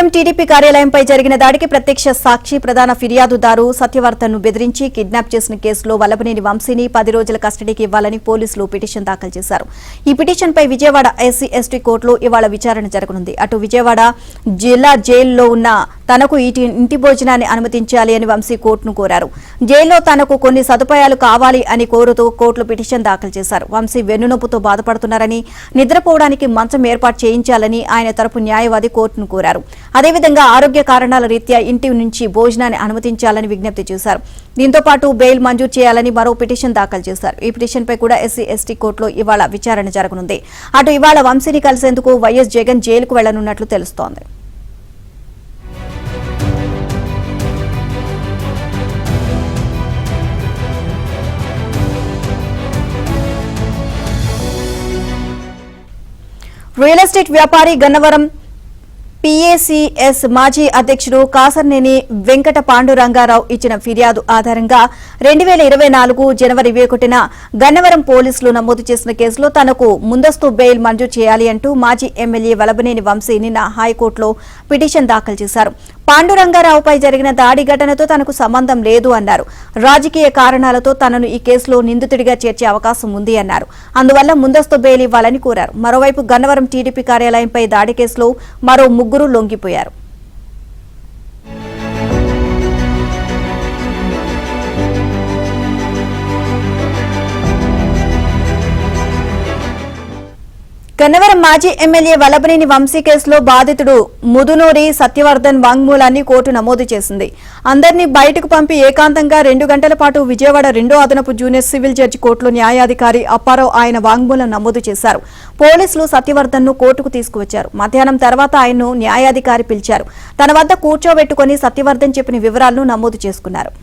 Gannavaram TDP కార్యాలయంపై జరిగిన దాడికి ప్రత్యక్ష సాక్షి ప్రధాన ఫిర్యాదుదారు సత్యవర్ధన్ను బెదిరించి కిడ్నాప్ చేసిన కేసులో వల్లభనేని వంశీని 10 రోజుల కస్టడీకి ఇవ్వాలని పోలీసులు పిటిషన్ దాఖలు చేశారు. ఈ పిటిషన్పై విజయవాడ ఎస్సీ ఎస్టీ కోర్టులో ఇవాళ విచారణ జరగనుంది. అటు విజయవాడ జిల్లా జైల్లో ఉన్న తనకు ఇంటి భోజనాన్ని అనుమతించాలి అని వంశీ కోర్టును కోరారు. జైల్లో తనకు కొన్ని సదుపాయాలు కావాలి అని కోరుతూ కోర్టులో పిటిషన్ దాఖలు చేశారు. వంశీ వెన్నునొప్పుతో బాధపడుతున్నారని, నిద్రపోవడానికి మంచం ఏర్పాటు చేయించాలని ఆయన తరపు న్యాయవాది కోర్టును కోరారు. అదేవిధంగా ఆరోగ్య కారణాల రీత్యా ఇంటి నుంచి భోజనాన్ని అనుమతించాలని విజ్ఞప్తి చేశారు. దీంతో పాటు బెయిల్ మంజూరు చేయాలని మరో పిటిషన్ దాఖలు చేశారు. ఈ పిటిషన్పై కూడా ఎస్సీ ఎస్టీ కోర్టులో ఇవాళ విచారణ జరగనుంది. అటు ఇవాళ వంశీని కలిసేందుకు వైఎస్ జగన్ జైలుకు వెళ్లనున్నట్లు తెలుస్తోంది. రియల్ ఎస్టేట్ వ్యాపారి గన్నవరం PACS మాజీ అధ్యక్షుడు కాసర్నేని వెంకట పాండురంగారావు ఇచ్చిన ఫిర్యాదు ఆధారంగా 2024 జనవరి 21న గన్నవరం పోలీసులు నమోదు చేసిన కేసులో తనకు ముందస్తు బెయిల్ మంజూరు చేయాలి అంటూ మాజీ ఎమ్మెల్యే వల్లభనేని వంశీ నిన్న హైకోర్టులో పిటిషన్ దాఖలు చేశారు. పాండురంగారావుపై జరిగిన దాడి ఘటనతో తనకు సంబంధం లేదు అన్నారు. రాజకీయ కారణాలతో తనను ఈ కేసులో నిందితుడిగా చేర్చే అవకాశం ఉంది అన్నారు. అందువల్ల ముందస్తు బెయిల్ ఇవ్వాలని కోరారు. మరోవైపు గన్నవరం టీడీపీ కార్యాలయంపై దాడి కేసులో మరో ముగ్గురు లొంగిపోయారు. గన్నవరం మాజీ ఎమ్మెల్యే వల్లభనేని వంశీ కేసులో బాధితుడు ముదునూరి సత్యవర్ధన్ వాంగ్మూలాన్ని కోర్టు నమోదు చేసింది. అందరినీ బయటకు పంపి ఏకాంతంగా 2 గంటల పాటు విజయవాడ 2వ అదనపు జూనియర్ సివిల్ జడ్జి కోర్టులో న్యాయాధికారి అప్పారావు ఆయన వాంగ్మూలం నమోదు చేశారు. పోలీసులు సత్యవర్ధన్ ను కోర్టుకు తీసుకువచ్చారు. మధ్యాహ్నం తర్వాత ఆయన్ను న్యాయాధికారి పిలిచారు. తన వద్ద కూర్చోబెట్టుకుని సత్యవర్ధన్ చెప్పిన వివరాలను నమోదు చేసుకున్నారు.